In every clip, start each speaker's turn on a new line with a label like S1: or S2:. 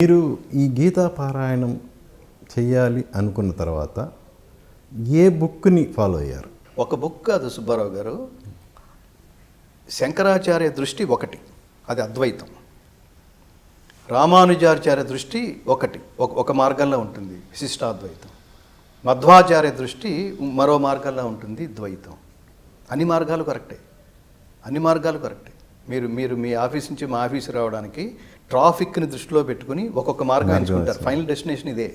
S1: మీరు ఈ గీతా పారాయణం చెయ్యాలి అనుకున్న తర్వాత ఏ బుక్ని ఫాలో అయ్యారు?
S2: ఒక బుక్ కాదు సుబ్బారావు గారు, శంకరాచార్య దృష్టి ఒకటి, అది అద్వైతం. రామానుజాచార్య దృష్టి ఒకటి, ఒక మార్గంలో ఉంటుంది, విశిష్టాద్వైతం. మధ్వాచార్య దృష్టి మరో మార్గంలో ఉంటుంది, ద్వైతం. అన్ని మార్గాలు కరెక్టే, అన్ని మార్గాలు కరెక్టే. మీరు మీ ఆఫీస్ నుంచి మా ఆఫీస్ రావడానికి ట్రాఫిక్ని దృష్టిలో పెట్టుకుని ఒక్కొక్క మార్గం ఎంచుకుంటారు, ఫైనల్ డెస్టినేషన్ ఇదే.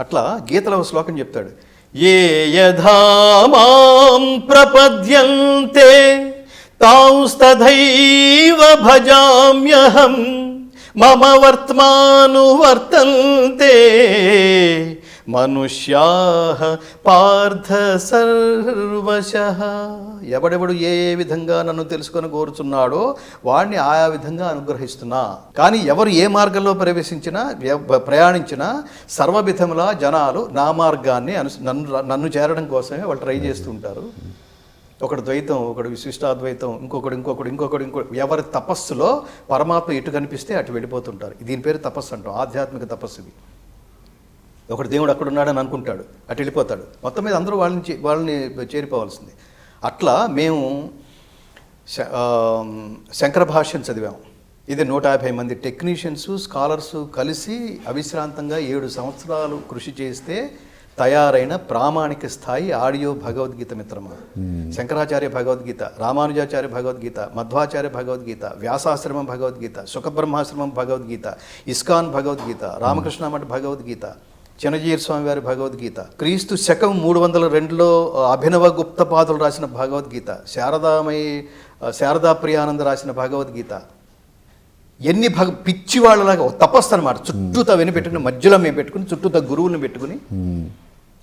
S2: అట్లా గీతలో ఒక శ్లోకం చెప్తాడు, ఏ యథా మాం ప్రపద్యంతే తాంస్తథైవ భజామ్యహం మమ వర్త్మానువర్తంతే మనుష్యాః పార్థ సర్వశః. ఎవడెవడు ఏ విధంగా నన్ను తెలుసుకొని కోరుచున్నాడో వాడిని ఆయా విధంగా అనుగ్రహిస్తున్నా. కానీ ఎవరు ఏ మార్గంలో ప్రయాణించినా సర్వవిధముల జనాలు నా మార్గాన్ని నన్ను చేరడం కోసమే వాళ్ళు ట్రై చేస్తుంటారు. ఒకడు ద్వైతం, ఒకడు విశిష్టాద్వైతం, ఇంకొకడు. ఎవరి తపస్సులో పరమాత్మ ఎటు కనిపిస్తే అటు వెళ్ళిపోతుంటారు. దీని పేరు తపస్సు అంటాం, ఆధ్యాత్మిక తపస్సు ఇది. ఒకడు దేవుడు అక్కడ ఉన్నాడని అనుకుంటాడు, అటు వెళ్ళిపోతాడు. మొత్తం మీద అందరూ వాళ్ళని చేరిపోవాల్సింది. అట్లా మేము శంకర భాష్యం చదివాము. ఇది 150 మంది టెక్నీషియన్స్, స్కాలర్స్ కలిసి అవిశ్రాంతంగా 7 సంవత్సరాలు కృషి చేస్తే తయారైన ప్రామాణిక స్థాయి ఆడియో భగవద్గీత మిత్రమా. శంకరాచార్య భగవద్గీత, రామానుజాచార్య భగవద్గీత, మధ్వాచార్య భగవద్గీత, వ్యాసాశ్రమం భగవద్గీత, సుఖబ్రహ్మాశ్రమం భగవద్గీత, ఇస్కాన్ భగవద్గీత, రామకృష్ణ మఠ భగవద్గీత, చిన్నజీర స్వామి వారి భగవద్గీత, క్రీస్తు శకం 302లో అభినవ గుప్తపాదులు రాసిన భగవద్గీత, శారదా ప్రియానంద రాసిన భగవద్గీత. ఎన్ని పిచ్చి వాళ్ళలాగా తపస్సు అనమాట, చుట్టూతో పెట్టుకుని మధ్యలో మేము పెట్టుకుని చుట్టూతో గురువులను పెట్టుకుని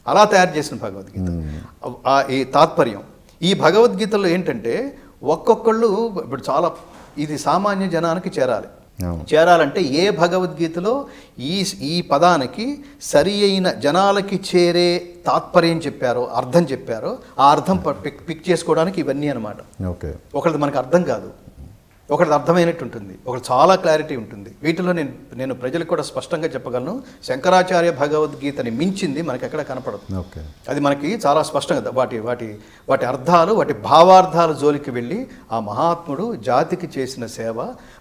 S2: అలా తయారు చేసిన భగవద్గీత. ఈ తాత్పర్యం ఈ భగవద్గీతలో ఏంటంటే ఒక్కొక్కళ్ళు ఇప్పుడు చాలా ఇది సామాన్య జనానికి చేరాలంటే ఏ భగవద్గీతలో ఈ పదానికి సరి అయిన జనాలకి చేరే తాత్పర్యం చెప్పారో, అర్థం చెప్పారో ఆ అర్థం పిక్ చేసుకోవడానికి ఇవన్నీ అనమాట. ఒకళ్ళది మనకు అర్థం కాదు, ఒకటి అర్థమైనట్టు ఉంటుంది, ఒకటి చాలా క్లారిటీ ఉంటుంది. వీటిలో నేను ప్రజలకు కూడా స్పష్టంగా చెప్పగలను, శంకరాచార్య భగవద్గీతని మించింది మనకి ఎక్కడ కనపడదు. అది మనకి చాలా స్పష్టంగా వాటి అర్థాలు, వాటి భావార్థాల జోలికి వెళ్ళి ఆ మహాత్ముడు జాతికి చేసిన సేవ,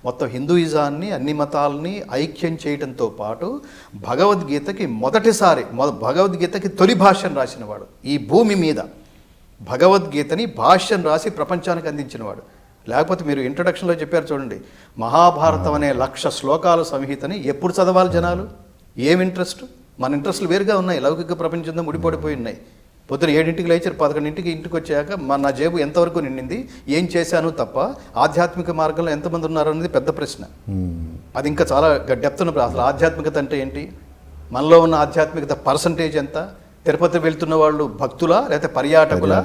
S2: మొత్తం హిందూయిజాన్ని అన్ని మతాలని ఐక్యం చేయడంతో పాటు భగవద్గీతకి తొలి భాష్యం రాసినవాడు, ఈ భూమి మీద భగవద్గీతని భాష్యం రాసి ప్రపంచానికి అందించినవాడు. లేకపోతే మీరు ఇంట్రొడక్షన్లో చెప్పారు చూడండి, మహాభారతం అనే 1,00,000 శ్లోకాల సంహితని ఎప్పుడు చదవాలి జనాలు? ఏం ఇంట్రెస్ట్? మన ఇంట్రెస్ట్లు వేరుగా ఉన్నాయి, లౌకిక ప్రపంచంతో ముడిపడిపోయి ఉన్నాయి. పొద్దున 7ంటికి లేచారు, 11ంటికి ఇంటికి వచ్చాక నా జేబు ఎంతవరకు నిండింది, ఏం చేశాను తప్ప ఆధ్యాత్మిక మార్గంలో ఎంతమంది ఉన్నారు అనేది పెద్ద ప్రశ్న. అది ఇంకా చాలా డెప్త్ ఉన్న. అసలు ఆధ్యాత్మికత అంటే ఏంటి, మనలో ఉన్న ఆధ్యాత్మికత పర్సంటేజ్ ఎంత, తిరుపతి వెళ్తున్న వాళ్ళు భక్తులా లేకపోతే పర్యాటకులా?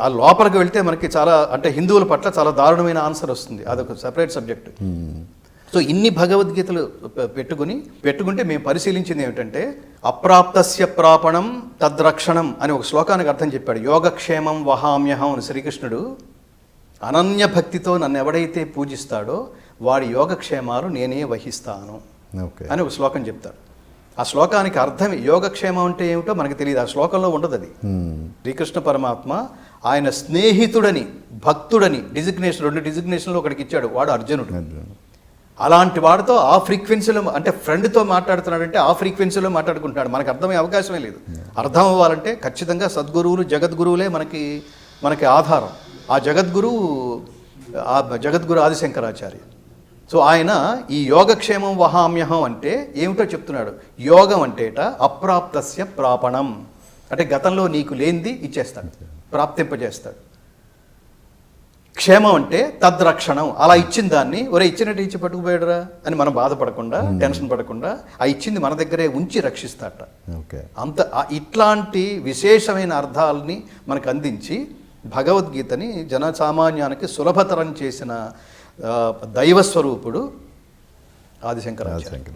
S2: ఆ లోపలికి వెళ్తే మనకి చాలా, అంటే హిందువుల పట్ల చాలా దారుణమైన ఆన్సర్ వస్తుంది. అదొక సెపరేట్ సబ్జెక్ట్. సో ఇన్ని భగవద్గీతలు పెట్టుకుంటే మేము పరిశీలించింది ఏమిటంటే, అప్రాప్తస్య ప్రాపణం తద్రక్షణం అని ఒక శ్లోకానికి అర్థం చెప్పాడు. యోగక్షేమం వహామ్యహం అని శ్రీకృష్ణుడు అనన్య భక్తితో నన్ను ఎవడైతే పూజిస్తాడో వాడి యోగక్షేమాలు నేనే వహిస్తాను అని ఒక శ్లోకం చెప్తాడు. ఆ శ్లోకానికి అర్థం యోగక్షేమం అంటే ఏమిటో మనకు తెలియదు, ఆ శ్లోకంలో ఉండదు అది. శ్రీకృష్ణ పరమాత్మ ఆయన స్నేహితుడని, భక్తుడని డిజిగ్నేషన్, 2 డిజిగ్నేషన్లు ఒకడికి ఇచ్చాడు, వాడు అర్జునుడు. అలాంటి వాడితో ఆ ఫ్రీక్వెన్సీలో, అంటే ఫ్రెండ్తో మాట్లాడుతున్నాడంటే ఆ ఫ్రీక్వెన్సీలో మాట్లాడుకుంటున్నాడు. మనకు అర్థమయ్యే అవకాశమే లేదు. అర్థం అవ్వాలంటే ఖచ్చితంగా సద్గురువులు, జగద్గురువులే మనకి ఆధారం. ఆ జగద్గురు ఆదిశంకరాచార్య. సో ఆయన ఈ యోగక్షేమం వహామ్యహం అంటే ఏమిటో చెప్తున్నాడు. యోగం అంటేట అప్రాప్తస్య ప్రాపణం, అంటే గతంలో నీకు లేనిది ఇచ్చేస్తాడు, ప్రాప్తింపజేస్తాడు. క్షేమం అంటే తద్రక్షణం, అలా ఇచ్చిన దాన్ని ఇచ్చినట్టు ఇచ్చి పట్టుకుపోయాడురా అని మనం బాధపడకుండా, టెన్షన్ పడకుండా ఆ ఇచ్చింది మన దగ్గరే ఉంచి రక్షిస్తాట. అంత ఇట్లాంటి విశేషమైన అర్థాలని మనకు అందించి భగవద్గీతని జనసామాన్యానికి సులభతరం చేసిన దైవస్వరూపుడు ఆదిశంకరాచార్య.